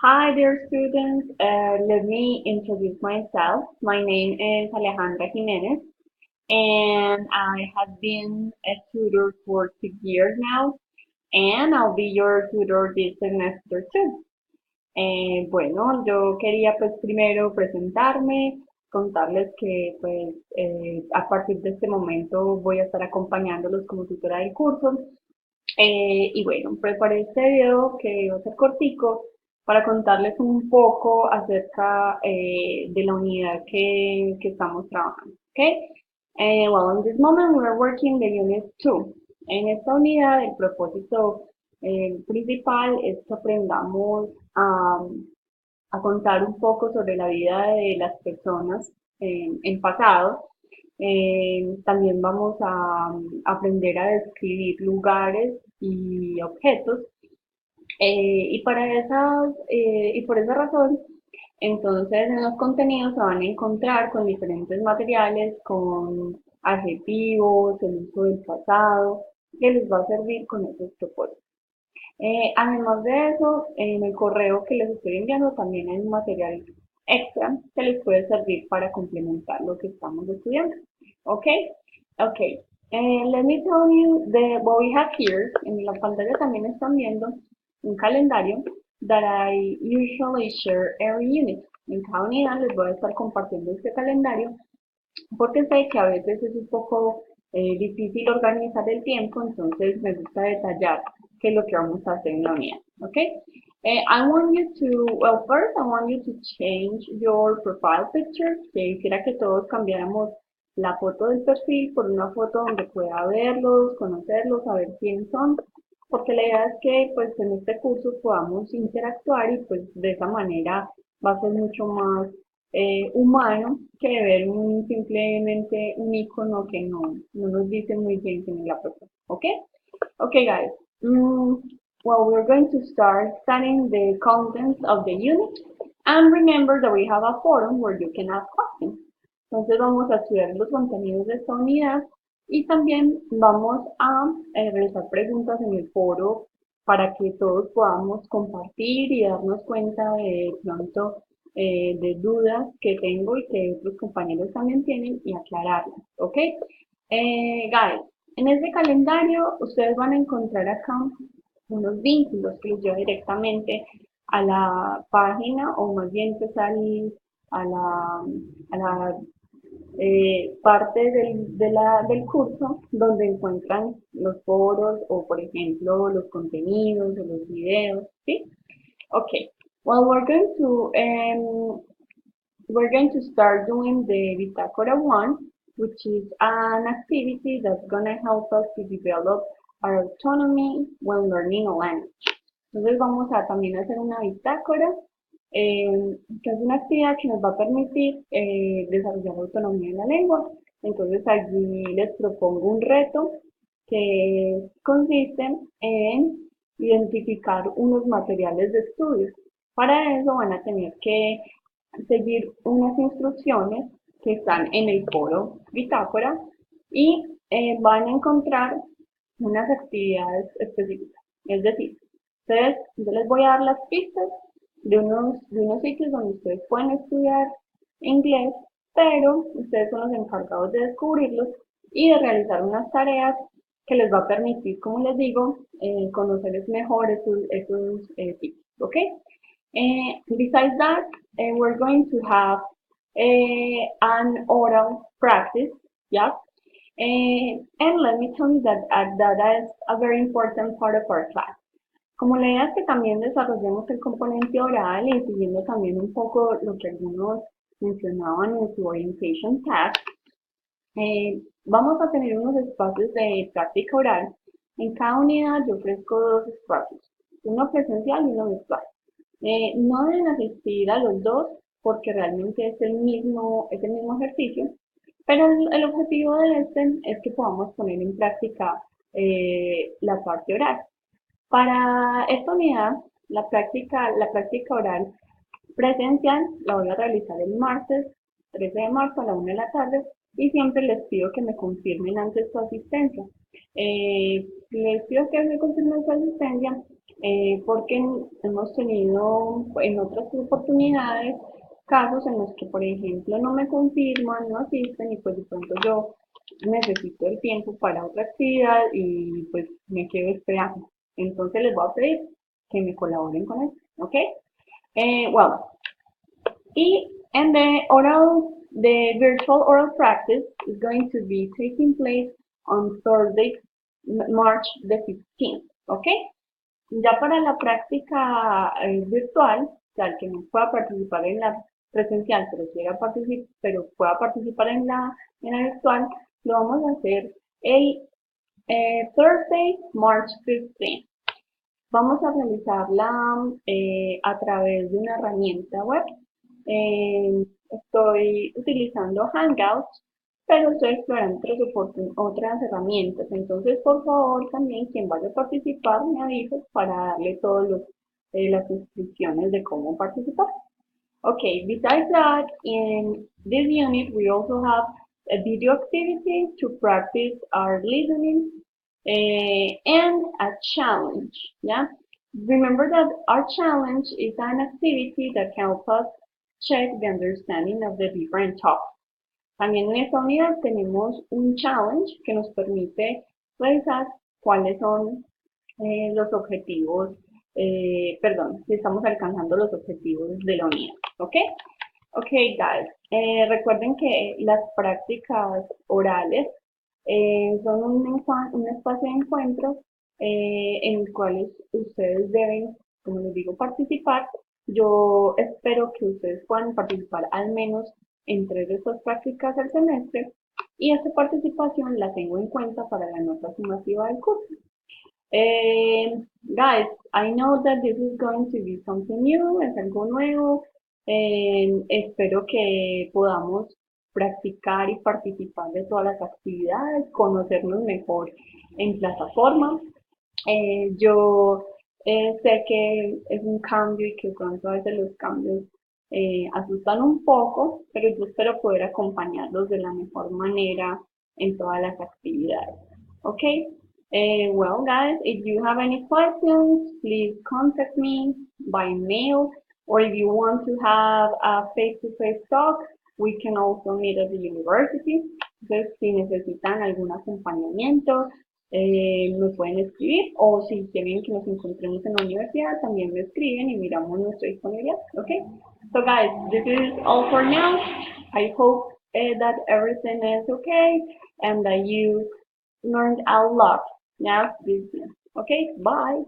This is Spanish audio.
Hi, dear students. Let me introduce myself. My name is Alejandra Jimenez, and I have been a tutor for 2 years now, and I'll be your tutor this semester too. Bueno, yo quería pues primero presentarme, contarles que pues a partir de este momento voy a estar acompañándolos como tutora del curso. Y bueno, preparé este video que va a ser cortico para contarles un poco acerca de la unidad que estamos trabajando. Okay? Well, in this moment we are working the unit 2. En esta unidad el propósito principal es que aprendamos a contar un poco sobre la vida de las personas en pasado. También vamos a aprender a describir lugares y objetos. Y por esa razón, entonces en los contenidos se van a encontrar con diferentes materiales, con adjetivos, el uso del pasado, que les va a servir con esos propósitos. Además de eso, en el correo que les estoy enviando también hay un material extra que les puede servir para complementar lo que estamos estudiando. ¿Ok? Ok. Let me tell you what we have here. En la pantalla también están viendo un calendario that I usually share every unit. En cada unidad les voy a estar compartiendo este calendario porque sé que a veces es un poco difícil organizar el tiempo, entonces me gusta detallar qué es lo que vamos a hacer en la unidad, ¿ok? I want you to, well, first I want you to change your profile picture. Quisiera que todos cambiáramos la foto del perfil por una foto donde pueda verlos, conocerlos, saber quién son, porque la idea es que pues en este curso podamos interactuar y pues de esa manera va a ser mucho más humano que ver simplemente un icono que no nos dice muy bien quién es la persona. ¿Ok? Okay, guys. Mm, well, we're going to start studying the contents of the unit. And remember that we have a forum where you can ask questions. Entonces vamos a estudiar los contenidos de esta unidad y también vamos a realizar preguntas en el foro para que todos podamos compartir y darnos cuenta de pronto de dudas que tengo y que otros compañeros también tienen y aclararlas, ¿ok? Guys, en este calendario ustedes van a encontrar acá unos vínculos que los lleva directamente a la página o más bien pues a la, a la parte del curso donde encuentran los foros o por ejemplo los contenidos o los videos, ¿sí? Okay. Well, we're going to start doing the Bitácora 1, which is an activity that's going to help us to develop our autonomy when learning a language. Entonces vamos a también hacer una bitácora, que es una actividad que nos va a permitir desarrollar la autonomía en la lengua. Entonces allí les propongo un reto que consiste en identificar unos materiales de estudio. Para eso van a tener que seguir unas instrucciones que están en el foro Bitácora y van a encontrar unas actividades específicas. Es decir, yo les voy a dar las pistas de unos sitios donde ustedes pueden estudiar inglés, pero ustedes son los encargados de descubrirlos y de realizar unas tareas que les va a permitir, como les digo, conocerles mejor esos sitios. ¿Ok? Besides that, we're going to have an oral practice, yeah. And let me tell you that is a very important part of our class. Como la idea es que también desarrollemos el componente oral y siguiendo también un poco lo que algunos mencionaban en su orientation task, vamos a tener unos espacios de práctica oral. En cada unidad yo ofrezco dos espacios, uno presencial y uno virtual. No deben asistir a los dos porque realmente es el mismo ejercicio, pero el objetivo de este es que podamos poner en práctica la parte oral. Para esta unidad, la práctica oral presencial la voy a realizar el martes 13 de marzo a la 1 de la tarde y siempre les pido que me confirmen antes su asistencia. Les pido que me confirmen su asistencia porque hemos tenido en otras oportunidades casos en los que, por ejemplo, no me confirman, no asisten y pues de pronto yo necesito el tiempo para otra actividad y pues me quedo esperando. Entonces les voy a pedir que me colaboren con eso, ¿ok? Well, and the virtual oral practice is going to be taking place on Thursday, March the 15th, ¿ok? Ya para la práctica virtual, o sea, el que no pueda participar en la presencial, pero pueda participar en la virtual, lo vamos a hacer el Thursday, March 15. Vamos a realizarla a través de una herramienta web. Estoy utilizando Hangouts, pero estoy explorando otras herramientas. Entonces, por favor, también quien vaya a participar me avise para darle todas las instrucciones de cómo participar. Okay, besides that, in this unit, we also have a video activity to practice our listening and a challenge. Yeah, remember that our challenge is an activity that helps us check the understanding of the different topics. También en esta unidad tenemos un challenge que nos permite revisar cuáles son los objetivos, perdón, si estamos alcanzando los objetivos de la unidad, ¿ok? Ok, guys, recuerden que las prácticas orales son un espacio de encuentro en el cual ustedes deben, como les digo, participar. Yo espero que ustedes puedan participar al menos en 3 de estas prácticas al semestre y esta participación la tengo en cuenta para la nota sumativa del curso. Guys, I know that this is going to be something new, es algo nuevo. Espero que podamos practicar y participar de todas las actividades, conocernos mejor en plataforma. Yo sé que es un cambio y que pronto a veces los cambios asustan un poco, pero yo espero poder acompañarlos de la mejor manera en todas las actividades. Okay? Well, guys, if you have any questions, please contact me by mail, or if you want to have a face-to-face talk, we can also meet at the university. Entonces, si necesitan algún acompañamiento, me pueden escribir o si quieren que nos encontremos en la universidad también me escriben y miramos nuestra disponibilidad. Okay, so guys, this is all for now. I hope that everything is okay and that you learned a lot. Yeah, this, okay, bye.